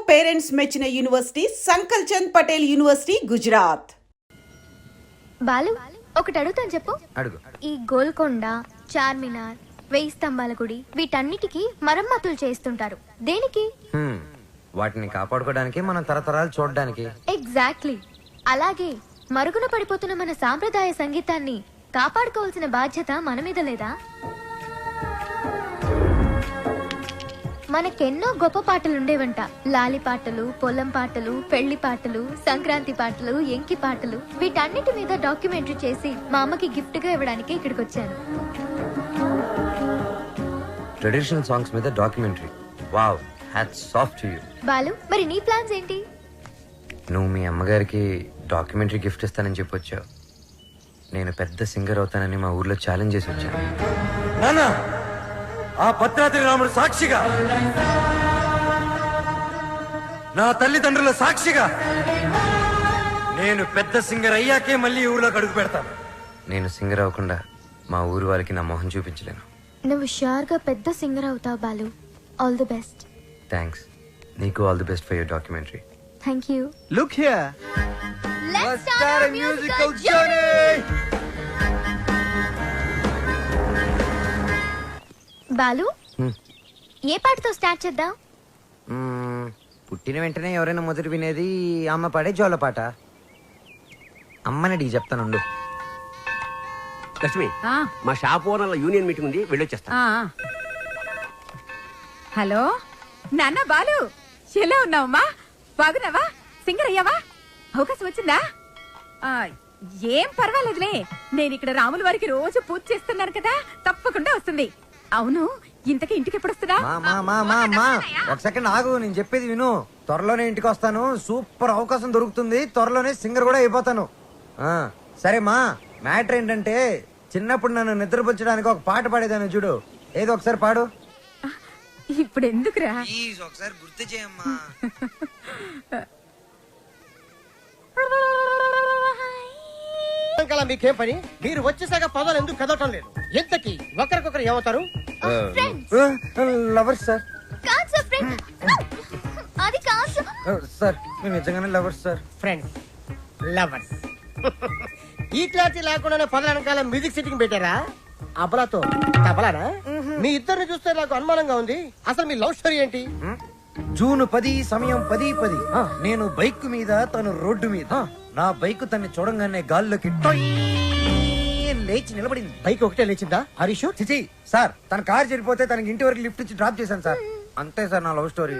Parents మెచ్చిన university సంకల్ Chand Patel university Gujarat. Balu ఒకటి అడుగుతాను చెప్పు. అడుగు. ఈ గోల్కొండ, చార్మినార్, 1000 స్తంభాల గుడి వీటన్నిటికీ మరమ్మతులు చేస్తుంటారు. దేనికి? వాటిని కాపాడుకోవడానికి, మనం తరతరాలు చూడడానికి. ఎగ్జాక్ట్లీ. అలాగే మరుగున పడిపోతున్న మన సాంప్రదాయ సంగీతాన్ని కాపాడుకోవాల్సిన బాధ్యత మన మీద లేదా? మనకెన్నో గొప్ప పాటలుండేవంట. లాలి పాటలు, పొలం పాటలు, పెళ్లి పాటలు, సంక్రాంతి పాటలు, ఎంకి పాటలు. వీటన్నిటి మీద డాక్యుమెంటరీ చేసి మా అమ్మకి గిఫ్ట్ గా ఇవ్వడానికి ఇక్కడికి వచ్చాను. ట్రెడిషనల్ సాంగ్స్ మీద documentary. Wow, hats off to you. Balu, మరి నీ ప్లాన్స్ ఏంటి? నువ్వు మీ అమ్మగారికి డాక్యుమెంటరీ గిఫ్ట్ ఇస్తానని చెప్పొచ్చావు. నేను పెద్ద సింగర్ అవుతానని మా ఊర్లో ఛాలెంజ్ చేసి వచ్చాను. నానా, ఆ భద్రాద్రి రాముడు సాక్షిగా, నా తల్లిదండ్రుల సాక్షిగా, నేను పెద్ద సింగర్ అయ్యాకే మళ్ళీ ఊర్లోకి అడుగు పెడతాను. నేను సింగర్ అవ్వకుండా మా ఊరు వారికి నా మొహం చూపించలేను. నువ్వు షూర్ గా పెద్ద సింగర్ అవుతావు Balu. All the best. Thanks. నీకు all the best for your documentary. Thank you. Look here. Let's start a musical journey. Balu, ఏ పాటతో స్టార్ట్ చేద్దాం? పుట్టిన వెంటనే ఎవరైనా మొదటి వినేది అమ్మ పాడే జోల పాట. అమ్మని అడిగి చెప్తానుండు. లక్ష్మి, మా షాప్ ఓనర్ల యూనియన్ మీటింగ్ ఉంది, వెళ్ళొచ్చేస్తా. హలో నాన్న బాలు, ఎలా ఉన్నావమ్మా? బాగున్నావా? సింగర్ అయ్యావా? అవకాశం వచ్చిందా? ఏం పర్వాలేదులే, నేను ఇక్కడ రాముల వారికి రోజు పూజ చేస్తున్నాను కదా, తప్పకుండా వస్తుంది. అవును, ఇంతకీ ఇంటికి ఎప్పుడు వస్తున్నా? ఒక సెకండ్ ఆగు, నేను చెప్పేది విను. త్వరలోనే ఇంటికి వస్తాను. సూపర్ అవకాశం దొరుకుతుంది. త్వరలోనే సింగర్ కూడా అయిపోతాను. సరే మా, మ్యాటర్ ఏంటంటే చిన్నప్పుడు నన్ను నిద్రపుచ్చడానికి ఒక పాట పాడేదాన్ని చూడు. ఏదో ఒకసారి పాడు. ఇప్పుడు ఎందుకురా? ఒకసారి గుర్తు చేయమ్మా. మీకేం పని? మీరు వచ్చేసాక పదాలు ఎందుకు కదవటం లేదు? ఎంతకి ఒకరికొకరు ఏమవుతారు? Lovers sir. కాదు సార్, ఫ్రెండ్. అది కాదు సార్, మేము నిజంగానే లవర్స్ సార్. Friends, lovers. ఈ క్లారిటీ లేకుండానే పదాల వెనకాల మ్యూజిక్ సిట్టింగ్ పెట్టారా? అబలాతో తబలానా? మీ ఇద్దరిని చూస్తే నాకు అనుమానంగా ఉంది. అసలు మీ లవ్ స్టోరీ ఏంటి? జూన్ 10 సమయం 10:10. నేను బైక్ మీద, తను రోడ్డు మీద. నా బైక్ తన్ని చూడంగానే గాల్లోకి లేచి నిలబడింది. బైక్ ఒకటే లేచిందా? హరీష్ చిచి సార్, తన కార్ చెడిపోతే తనకి ఇంటి వరకు లిఫ్ట్ ఇచ్చి డ్రాప్ చేశాను సార్. అంతే సార్ నా లవ్ స్టోరీ.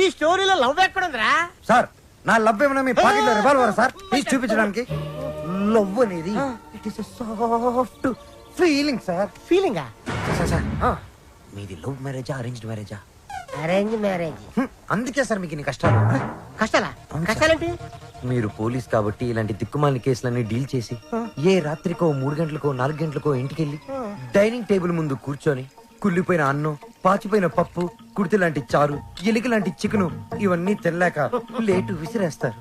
ఈ స్టోరీలో లవ్ ఎక్కడుందిరా? సార్, నా లవ్ ఏమన్నా మీ పాకెట్ లో రివాల్వర్ సార్, తీసి చూపించడానికి. లవ్ అనేది it is soft feeling sir. ఫీలింగా? సార్, మీది లవ్ మ్యారేజా అరేంజ్డ్ మ్యారేజా? Arrange marriage. అందుకే సార్ మీకు ఇన్ని కష్టాలు. కష్టాలా? కష్టాలేంటి? మీరు పోలీస్ కాబట్టి ఇలాంటి దిక్కుమాలిన కేసులన్నీ డీల్ చేసి ఏ రాత్రికో 3 గంటలకో 4 గంటలకో ఇంటికెళ్ళి డైనింగ్ టేబుల్ ముందు కూర్చొని కుళ్ళిపోయిన అన్నం, పాచిపోయిన పప్పు, కుర్తి లాంటి చారు, ఎలిక లాంటి చికెను ఇవన్నీ తినలేక లేటు విసిరేస్తారు.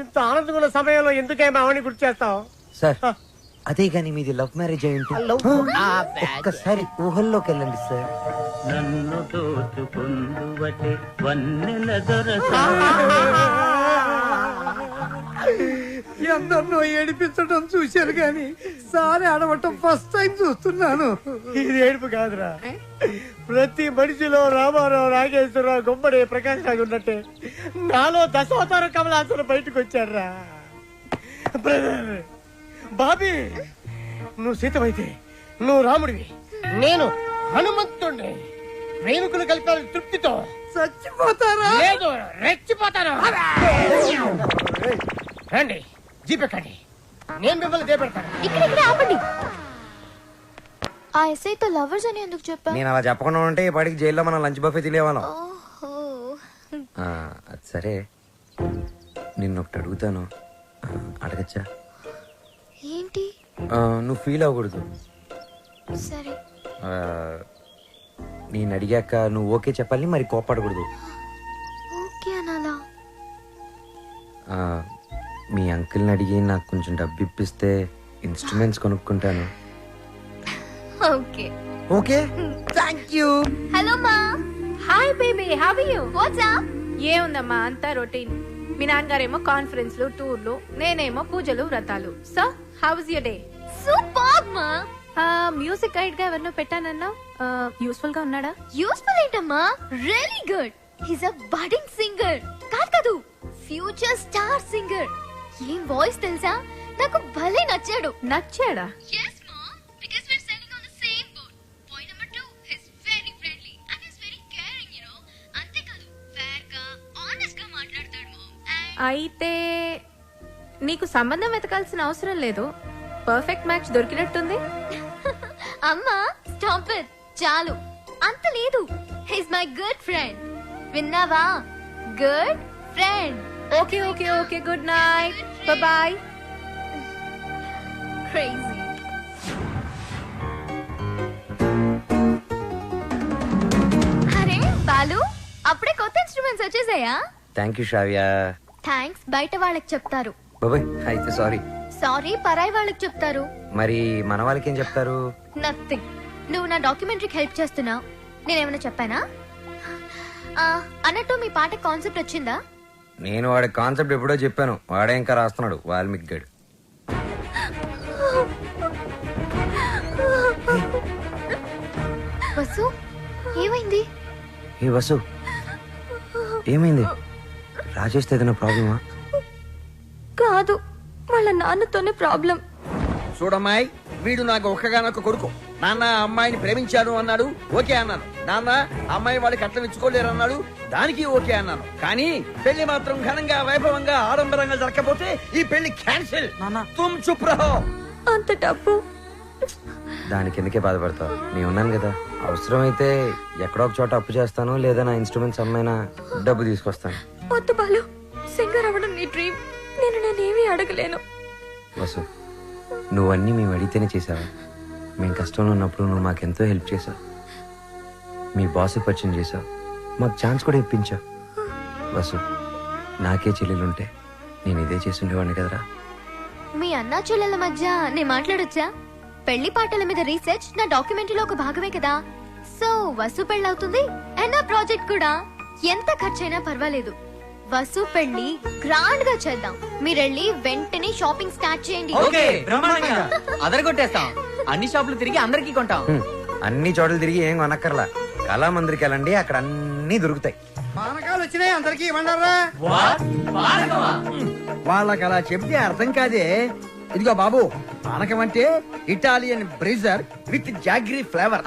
ఇంత ఆనందమైన సమయంలో ఎందుకేమో అవని గుర్తు చేస్తావు సార్? అదే గాని మీది లవ్ మ్యారేజ్ అయి ఉంటే ఒక్కసారి ఊహల్లోకి వెళ్ళండి సార్. నన్ను దోచుకుందువటే వన్నెల దొరస. ఎందరినో ఏడిపించడం చూశాను గాని సారి ఆడవటం ఫస్ట్ టైం చూస్తున్నాను. ఇది ఏడుపు కాదురా, ప్రతి మనిషిలో రామారావు, నాగేశ్వరరావు, గుమ్మడి, ప్రకాశ్ రాజు ఉన్నట్టే నాలో దశావతార కమలాసన బయటకు వచ్చారా. బ్రదర్ బాబీ, నువ్వు సీతమైతే నువ్వు రాముడివి, నేను హనుమంతుడిని. ప్రేమికులు కలిపారు తృప్తితో చచ్చిపోతారా? లేదు, రెచ్చిపోతాను. రండి, జీపెక్కండి, నేను మిమ్మల్ని చేపెడతాను. ఇక్కడ ఆపండి. ఆ ఎస్ఐతో లవర్స్ అని ఎందుకు చెప్పా? నేను అలా చెప్పకుండా ఉంటే ఈ పాటికి జైల్లో మనం లంచ్ బఫే తినేవాళ్ళం. అది సరే, నిన్ను ఒకటి అడుగుతాను, అడగచ్చా? ఏంటి? నువ్వు ఫీల్ అవ్వకూడదు. సరే. నేను అడిగాక నువ్వు ఓకే చెప్పాలి, మరి కోప్పడకూడదు. ఓకే అనాలా? మీ అంకుల్ని అడిగి నాకు కొంచెం డబ్బు ఇప్పిస్తే ఇన్స్ట్రుమెంట్స్ కొనుక్కుంటాను. Okay. Okay, thank you. Hello మా. Hi baby, how are you? What's up? ఏముందమ్మా, అంతా రొటీన్. మీ నాన్నగారేమో కాన్ఫరెన్స్లు, టూర్లు, నేనేమో పూజలు, వ్రతాలు. So how was your day? Super మా. మ్యూజిక్ గైడ్ గా ఎవరినో పెట్టానన్నావు, యూస్ఫుల్ గా ఉన్నాడా? యూస్ఫుల్ ఏంటమ్మా, really good. He's a budding singer. కాదు, ఫ్యూచర్ స్టార్ సింగర్. ఏం వాయిస్ తెలుసా, నాకు భలే నచ్చాడు. నచ్చాడా? yes mom, because we're selling on the same boat. Point number 2, he's very friendly and he's very caring, you know. అంతే కాదు, fair గా honest గా మాట్లాడతాడు mom. అయితే నీకు సంబంధం వెతకాల్సిన అవసరం లేదు, పర్ఫెక్ట్ మ్యాచ్ దొరికినట్టుంది. అమ్మా స్టాప్ ఇట్, చాలు. అంత లేదు, హీస్ మై గుడ్ ఫ్రెండ్. విన్నావా, good friend. Okay okay okay, good night, bye. Crazy. అరే బాలు, అప్పుడే కొత్త ఇన్స్ట్రుమెంట్స్ వచ్చేసాయా? Thank you Shravya. థ్యాంక్స్ బయట వాళ్ళకి చెప్తారు, బాబాయ్ అయితే సారీ. సారీ పరాయి వాళ్ళకి చెప్తారు. మరి మన వాళ్ళకి ఏం చెప్తారు? నథింగ్. నువ్వు నా డాక్యుమెంటరీకి హెల్ప్ చేస్తున్నావు, నేనేమైనా చెప్పానా? అన్నట్టు మీ పాట కాన్సెప్ట్ వచ్చిందా? నేను వాడి కాన్సెప్ట్ ఎప్పుడో చెప్పాను, వాడే ఇంకా రాస్తున్నాడు వాల్మీకి గడు. వసు, ఏమైంది? ఏ వసు, ఏమైంది? రాజేష్ ఏదైనా ప్రాబ్లమా? కాదు, వాళ్ళ నాన్నతోనే ప్రాబ్లం. చూడమ్మాయి, వీడు నాకు ఒక్కగానొక్క కొడుకు. నాన్న అమ్మాయిని ప్రేమించాను అన్నాడు, ఓకే అన్నాను. నాన్న అమ్మాయి వాడికి కట్నం ఇచ్చుకోలేరు అన్నాడు, దానికి ఓకే అన్నాను. కానీ పెళ్లి మాత్రం ఘనంగా వైభవంగా ఆడంబరంగా జరగకపోతే ఈ పెళ్లి క్యాన్సిల్. తుమ్ చుప్ రహో. అంత డబ్బు దానికి ఎందుకే బాధపడతావు, నేను ఉన్నాను కదా. అవసరమైతే ఎక్కడో ఒక చోట అప్పు చేస్తాను, లేదా నా ఇన్స్ట్రుమెంట్స్ అమ్మైనా డబ్బు తీసుకొస్తాను. వద్దు బాలు, సింగర్ అవ్వడం నీ డ్రీమ్, నేనేమీ అడగలేను. వసు, నువ్వన్నీ మేము అడిగితేనే చేసావా? మేము కష్టంలో ఉన్నప్పుడు నువ్వు మాకెంతో హెల్ప్ చేసావు. మీ బాస్ పరిచయం చేసావు, మాకు ఛాన్స్ కూడా ఇప్పించావు. వసు, నాకే చెల్లెలుంటే నేను ఇదే చేస్తుండేవాడిని కదరా. మీ అన్నా చెల్లెల మధ్య నేను మాట్లాడొచ్చా? పెళ్లి పాటల మీద రీసెర్చ్ నా డాక్యుమెంటరీలో ఒక భాగమే కదా. సో వసు పెళ్ళవుతుంది అండ్ నా ప్రాజెక్ట్ కూడా. ఎంత ఖర్చైనా పర్వాలేదు, వసు పెళ్లి గ్రాండ్ గా చేద్దాం. మీరెళ్ళి వెంటనే షాపింగ్ స్టార్ట్ చేయండి. అదరగొట్టేస్తాం. అన్ని షాపులు తిరిగి అందరికి కొంటాం. అన్ని చోట్ల తిరిగి ఏం కొనక్కర్లా, కళామందిరికి వెళ్ళండి, అక్కడ అన్ని దొరుకుతాయి. పానకాలు వచ్చినాయి, అందరికి ఇవ్వండారా. వాళ్ళకి అలా చెప్తే అర్థం కాదే. ఇదిగో బాబు, పానకం అంటే Italian Brezza with jaggery flavour.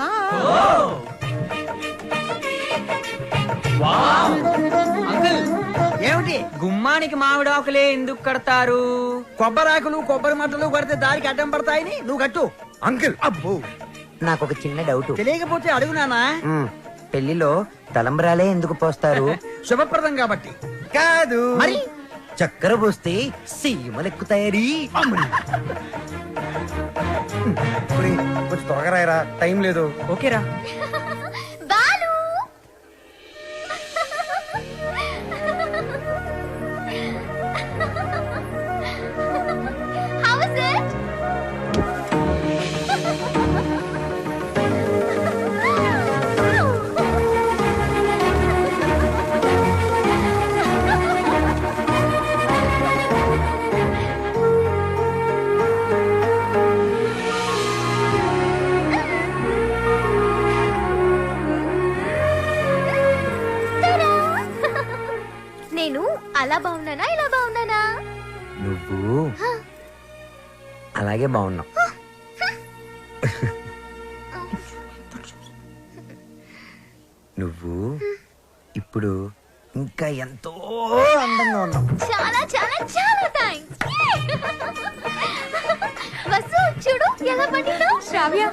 ఏమిటి? గుమ్మానికి మామిడాకులే ఎందుకు కడతారు? కొబ్బరాకులు కొబ్బరి మట్టలు కొడితే దారికి అడ్డం పడతాయని నువ్వు కట్టు. అంకుల్, అబ్బో, నాకు ఒక చిన్న డౌట్. తెలియకపోతే అడుగు నానా. పెళ్లిలో తలంబ్రాలే ఎందుకు పోస్తారు? శుభప్రదం కాబట్టి. కాదు మరి చక్కెర పోస్తే సీమలెక్కుతాయని. కొంచెం త్వరగా రాయరా, టైం లేదు. ఓకేరా. Balu How is it? నేను అలా బాగున్నానా, ఇలా బాగున్నానా? నువ్వు అలాగే బాగున్నావు. నువ్వు ఇప్పుడు ఇంకా ఎంతో అందంగా ఉన్నావు. చాలా చాలా చాలా థ్యాంక్స్. వసు చూడు ఎలా పండిందో. శ్రావ్య,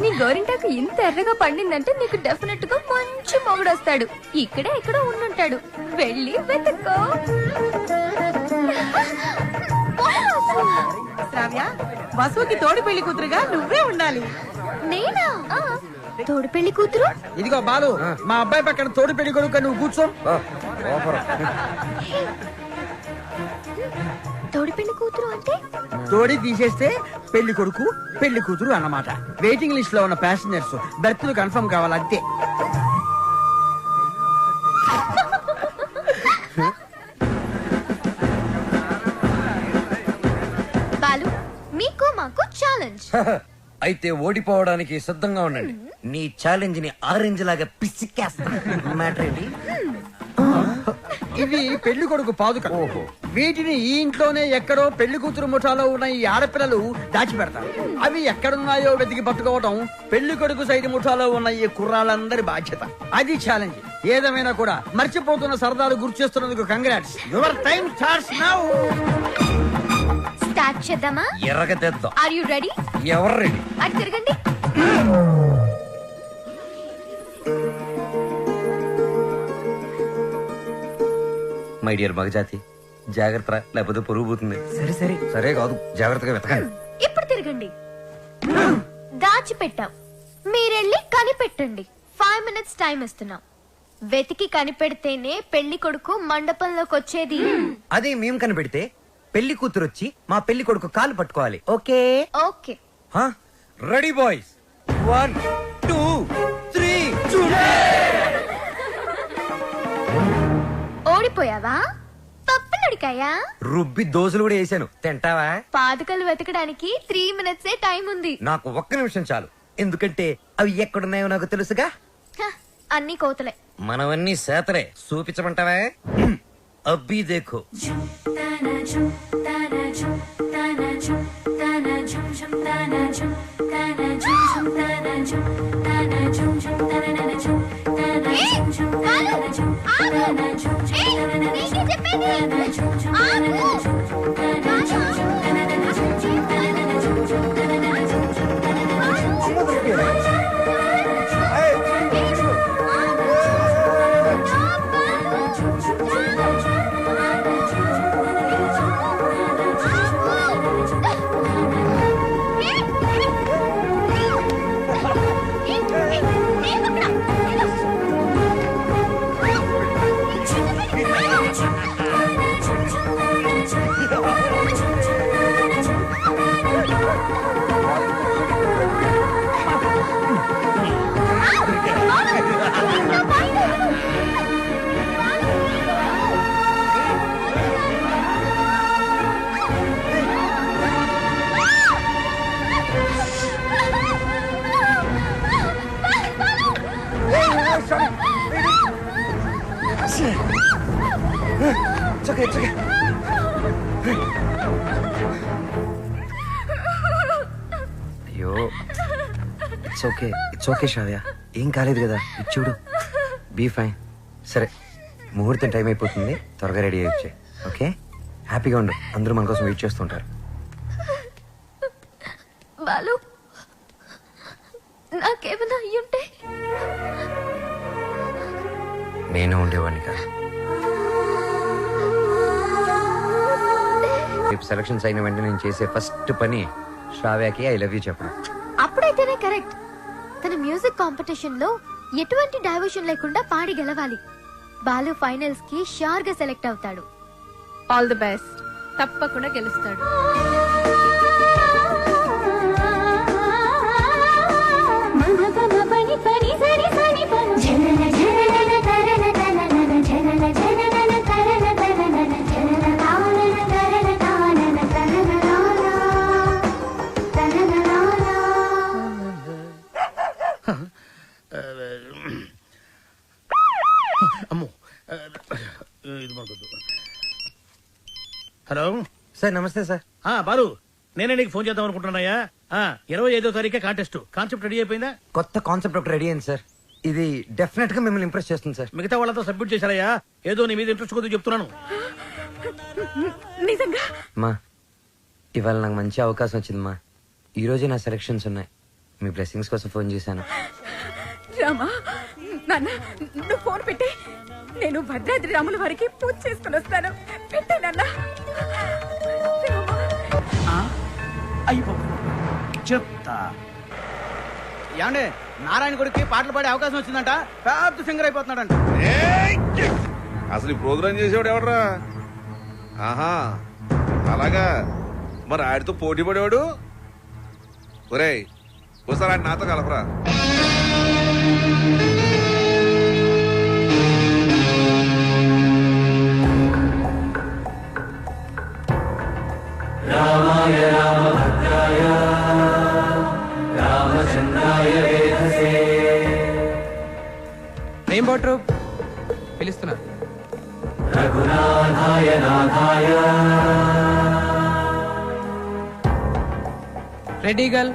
నీ గోరింటాకు ఇంత ఎర్రగా పండిందంటే నీకు డెఫినెట్ గా మంచి మొగుడు వస్తాడు. ఇక్కడే ఎక్కడో ఉండుంటాడు, వెళ్ళి వెతుక్కో. శ్రావ్య, వసుకి తోడి పెళ్లి కూతురుగా నువ్వే ఉండాలి. నేనా? తోడు పెళ్లి కూతురు? ఇదిగో బాలు, మా అబ్బాయి పక్కన తోడు పెళ్లి కొడుకు, నువ్వు కూర్చో. తోడి పెళ్లి కూతురు అంటే తోడి తీసేస్తే పెళ్లి కొడుకు పెళ్లి కూతురు అన్నమాట. వెయిటింగ్ లిస్ట్ లో ఉన్న ప్యాసింజర్స్ బెర్త్లు కన్ఫర్మ్ కావాలి అంతే. బాలు మీకు మాకు ఛాలెంజ్. అయితే ఓడిపోవడానికి సిద్ధంగా ఉండండి. నీ ఛాలెంజ్ ని ఆరెంజ్ లాగా పిసికేస్తా. మ్యాటర్ ఏంటి? ఇవి పెళ్లి కొడుకు పాదుక. వీటిని ఈ ఇంట్లోనే ఎక్కడో పెళ్లి కూతురు ముఠాలో ఉన్న ఈ ఆడపిల్లలు దాచిపెడతారు. అవి ఎక్కడున్నాయో వెతికి పట్టుకోవటం పెళ్లి కొడుకు సైడ్ ముఠాలో ఉన్న ఈ కుర్రాళ్ళందరి బాధ్యత. అది ఛాలెంజ్. ఏదేమైనా కూడా మర్చిపోతున్న సరదాలు గుర్తు చేస్తున్నందుకు congrats. Your time starts now. Start చేద్దామా? ఎర్రగతెద్దాం. Are you ready? ఎవరు రెడీ? అటు తిరగండి. మై డియర్ మగజాతి, జాగ్రత్త, లేకపోతే పొరుగు పోతుంది. సరే సరే సరే కాదు, జాగ్రత్తగా వెతకండి. ఇప్పుడు తిరగండి. దాచిపెట్టాం, మీరెళ్ళి కనిపెట్టండి. 5 minutes టైం ఇస్తున్నాం. వెతికి కనిపెడితేనే పెళ్లి కొడుకు మండపంలోకి వచ్చేది. అదే మేము కనిపెడితే పెళ్లి కూతురు వచ్చి మా పెళ్లి కొడుకు కాలు పట్టుకోవాలి. Okay okay. Ready boys, 1 2 3. ఓడిపోయావా? పప్పులడికాయా? రుబ్బి దోశలు కూడా వేసాను, తింటావా? పాదుకలు వెతకడానికి 3 minutes టైం ఉంది. నాకు ఒక్క నిమిషం చాలు, ఎందుకంటే అవి ఎక్కడున్నాయో నాకు తెలుసుగా. హ, అన్ని కోతలే. మనవన్నీ సేతలే. చూపించమంటావా? అబ్బి దేఖో. అయ్యో, ఇట్స్ ఓకే శ్రావ్య, ఏం కాలేదు కదా. చూడు, బీ ఫైన్. సరే, ముహూర్తం టైం అయిపోతుంది, త్వరగా రెడీ అయ్యి వచ్చాయి. ఓకే, హ్యాపీగా ఉండు. అందరూ మన కోసం వెయిట్ చేస్తుంటారు. బాలు, నాకేమైనా అయ్యుంటే? నేను ఉండేవాడిని కాదు. రేపు సెలక్షన్స్ అయిన వెంటనే నేను చేసే ఫస్ట్ పని శ్రావ్యకి ఐ లవ్ యూ చెప్పడం. అప్పుడైతేనే కరెక్ట్. తన మ్యూజిక్ కాంపిటీషన్ లో ఎటువంటి డైవర్షన్ లేకుండా పాడి గెలవాలి. బాలు ఫైనల్స్ కి షూర్ గా సెలెక్ట్ అవుతాడు. All the best. తప్పకుండా గెలుస్తాడు. హలో సార్, నమస్తే సార్. బాలు, నేనే నీకు ఫోన్ చేద్దాం అనుకుంటున్నాయా? 25వ తారీఖే కాంటెస్ట్. కాన్సెప్ట్ రెడీ అయిపోయిందా? కొత్త కాన్సెప్ట్ ఒకటి రెడీ అయింది సార్. ఇది డెఫినెట్ గా మిమ్మల్ని ఇంప్రెస్ చేస్తుంది సార్. మిగతా వాళ్ళతో సబ్మిట్ చేశారయ్యా. ఏదో నీ మీద ఇంట్రెస్ట్ కొద్ది చెప్తున్నాను. నిజంగా? మా ఇవాళ నాకు మంచి అవకాశం వచ్చింది మా. ఈ రోజే నా సెలక్షన్స్ ఉన్నాయి. మీ బ్లెస్సింగ్స్ కోసం ఫోన్ చేశాను. రామా, నాన్న, నువ్వు ఫోన్ పెట్టి నేను భద్రాద్రి రాముల వారికి పూజ చేసుకుని వస్తాను. పెట్టే నాన్న. చెప్తా. ఏమండే, నారాయణ గుడికి పాటలు పాడే అవకాశం వచ్చిందంట. పెద్ద సింగర్ అయిపోతున్నాడంట. అసలు ఈ ప్రోగ్రామ్ చేసేవాడు ఎవడరా? ఆహా, అలాగా మరి ఆడితో పోటీ పడేవాడు. ఒరేయ్ ఒకసారి ఆడి నాతో కలపరా. రామాయ రామభద్రాయ రామచంద్రాయ వేధసే. రెయిన్బో ట్రూప్ పిలుస్తున్నారు. రఘునాథాయ నాథాయ. Ready girl.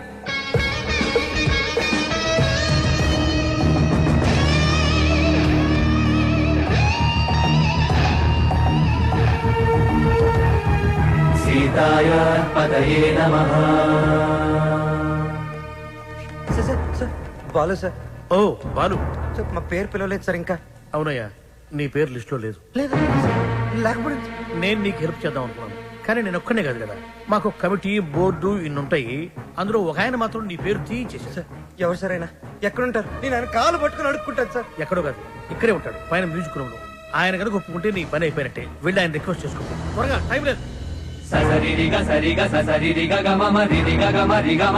సీతాయ పదయే నమః. Sir Balu sir. ఓ బాలు, సార్ మా పేరు పిలవలేదు సార్ ఇంకా. అవునయ్యా, నీ పేరు లిస్ట్ లో లేదు. లేదు లేకపోతే నేను నీకు హెల్ప్ చేద్దాం అనుకున్నాను, కానీ నేను ఒక్కనే కాదు కదా, మాకు కమిటీ బోర్డు ఇన్నుంటాయి. అందులో ఒక ఆయన మాత్రం నీ పేరు తీయించేసాడు. సార్ ఎవరు సార్ అయినా ఎక్కడుంటారు? నేను ఆయన కాలు పట్టుకుని అడుక్కుంటాను సార్. ఎక్కడో కాదు, ఇక్కడే ఉంటాడు పైన మ్యూజిక్ రూమ్ లో. ఆయన కనుక ఒప్పుకుంటే నీ పని అయిపోయినట్టే. వెళ్ళి ఆయన రిక్వెస్ట్ చేసుకో, త్వరగా, టైం లేదు. ససరిరిగ సరిగ ససరిరిగ గమమ రిరిగ గమ రిగమ.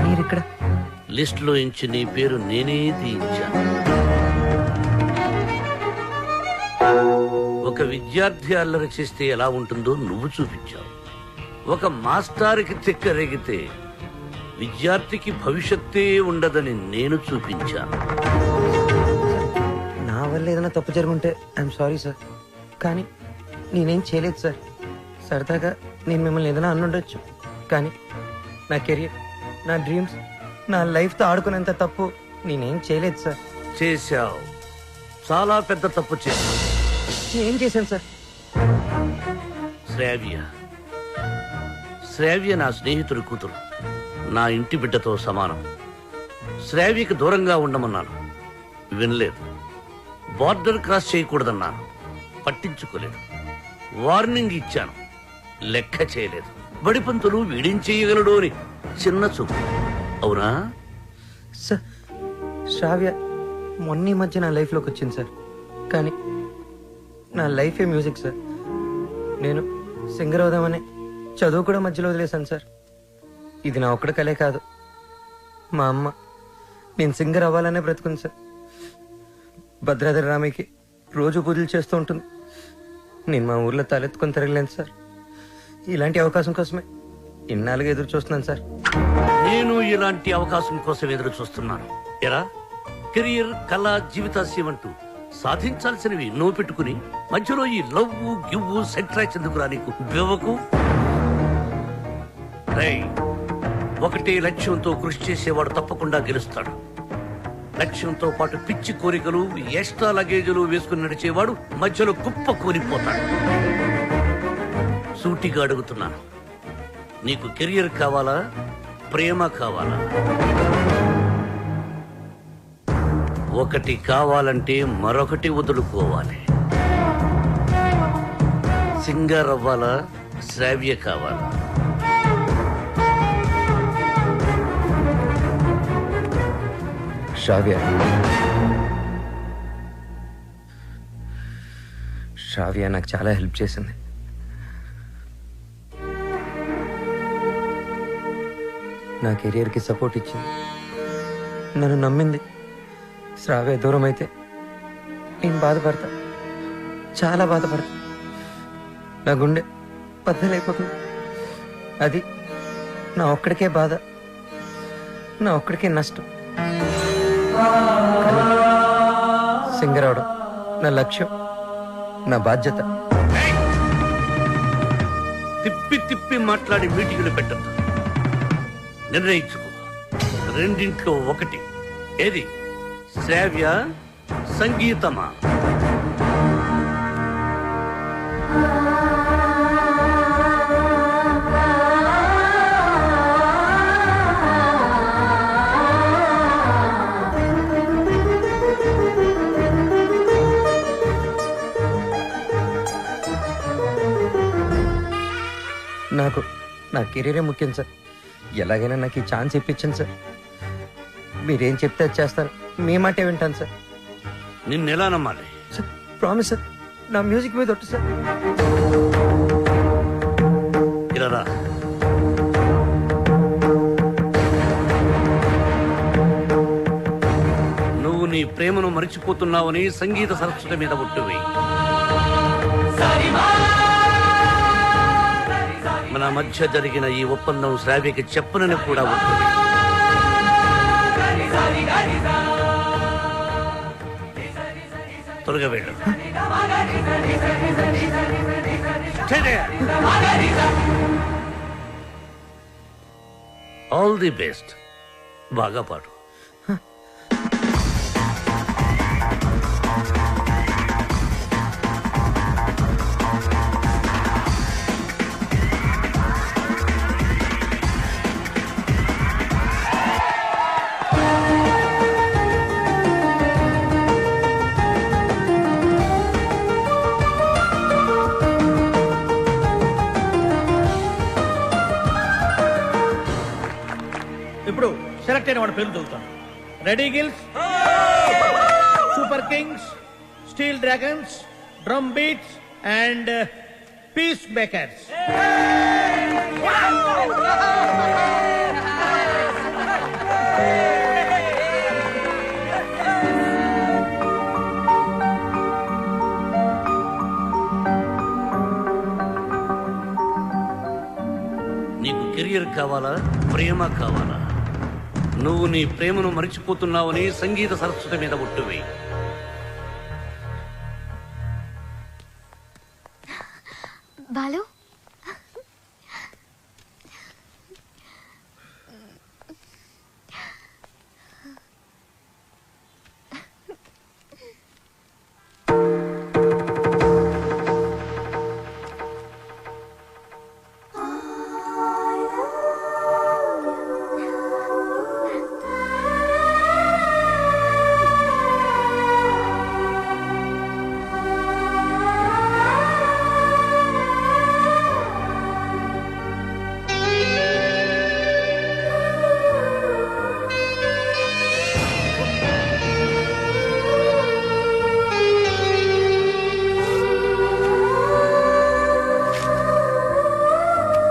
మీరిక్కడ లిస్ట్ లో ఇంచి నీ పేరు నేనే తీయించాను. ఒక విద్యార్థి అల్లరి చేస్తే ఎలా ఉంటుందో నువ్వు చూపించావు. ఒక మాస్టారుకి తిక్కరేగితే విద్యార్థికి భవిష్యత్తే ఉండదని నేను చూపించాను. నా వల్ల ఏదైనా తప్పు జరుగుంటే ఐఎమ్ సారీ సార్, కానీ నేనేం చేయలేదు సార్. సరదాగా నేను మిమ్మల్ని ఏదైనా అనుండొచ్చు, కానీ నా కెరియర్, నా డ్రీమ్స్, నా లైఫ్తో ఆడుకునేంత తప్పు నేనేం చేయలేదు సార్. చేశావు, చాలా పెద్ద తప్పు చేశావు. ఏం చేశాను సార్? శ్రావ్య నా స్నేహితుడి కూతురు, నా ఇంటి బిడ్డతో సమానం. శ్రావ్యకి దూరంగా ఉండమన్నాను, వినలేదు. బార్డర్ క్రాస్ చేయకూడదన్నాను, పట్టించుకోలేదు. వార్నింగ్ ఇచ్చాను, లెక్క చేయలేదు. బడిపంతులు వీడేం చేయగలడు అని చిన్న చూపు. అవునా సార్? శ్రావ్య మొన్న ఈ మధ్య నా లైఫ్లోకి వచ్చింది సార్, కానీ నా లైఫే మ్యూజిక్ సార్. నేను సింగర్ అవుదామని చదువు కూడా మధ్యలో వదిలేశాను సార్. ఇది నా ఒక్కడ కలే కాదు, మా అమ్మ నేను సింగర్ అవ్వాలనే బ్రతుకుంది సార్. భద్రాద్రి రామయ్యకి రోజు పూజలు చేస్తూ ఉంటుంది. నేను మా ఊర్లో తలెత్తుకొని తిరగలేను సార్. ఇలాంటి అవకాశం కోసమే ఇన్నాళ్ళుగా ఎదురు చూస్తున్నాను సార్. నేను ఇలాంటి అవకాశం కోసం ఎదురు చూస్తున్నాను. ఎరా, కెరియర్, కళ, జీవితాశయం అంటూ సాధించాల్సినవి ఎన్నో పెట్టుకుని మధ్యలో ఈ లవ్వు గివ్వు సెంట్రాక్స్ ఎందుకురా నీకు బెవకు? రేయ్, ఒకటే లక్ష్యంతో కృషి చేసేవాడు తప్పకుండా గెలుస్తాడు. లక్ష్యంతో పాటు పిచ్చి కోరికలు, ఎక్స్ట్రా లగేజీలు వేసుకుని నడిచేవాడు మధ్యలో కుప్ప కూలిపోతాడు. సూటిగా అడుగుతున్నాను, నీకు కెరియర్ కావాలా, ప్రేమ కావాలా? ఒకటి కావాలంటే మరొకటి వదులుకోవాలి. సింగర్ అవ్వాలా, శ్రావ్య కావాలా? శ్రావ్య నాకు చాలా హెల్ప్ చేసింది. నా కెరియర్కి సపోర్ట్ ఇచ్చింది, నన్ను నమ్మింది. శ్రావ్య దూరం అయితే నేను బాధపడతా, చాలా బాధపడతా. నా గుండె బద్దలైపోతుంది. అది నా ఒక్కడికే బాధ, నా ఒక్కడికే నష్టం. సింగర్ అవడం నా లక్ష్యం, నా బాధ్యత. తిప్పి తిప్పి మాట్లాడి మీటింగులు పెట్టద్దు. నిర్ణయించుకో, రెండింట్లో ఒకటి. ఏది, శ్రావ్య సంగీతమా? నా కెరీరే ముఖ్యం సార్. ఎలాగైనా నాకు ఈ ఛాన్స్ ఇప్పించండి సార్. మీరేం చెప్తే అది చేస్తారు. మీ మాటే వింటాను సార్. నిన్నెలా నమ్మాలి? సార్ ప్రామిస్ సార్, నా మ్యూజిక్ మీద ఒట్టు సార్. ఇలా రా. నువ్వు నీ ప్రేమను మరిచిపోతున్నావని సంగీత సరస్వతి మీద ఒట్టువి. మన మధ్య జరిగిన ఈ ఒప్పందం శ్రావ్యకి చెప్పనని కూడా ఒట్టువి. త్వరగా వెళ్ళు. All the best. బాగా పాడు. ఇప్పుడు సెలెక్ట్ అయిన వాడి పేరు చదువుతాను. Red eagles, super kings, steel dragons, drum beats and peace makers. నీకు కెరియర్ కావాలా, ప్రేమ కావాలా? నువ్వు నీ ప్రేమను మరిచిపోతున్నావని సంగీత సరస్వతి మీద ఒట్టువి. బాలు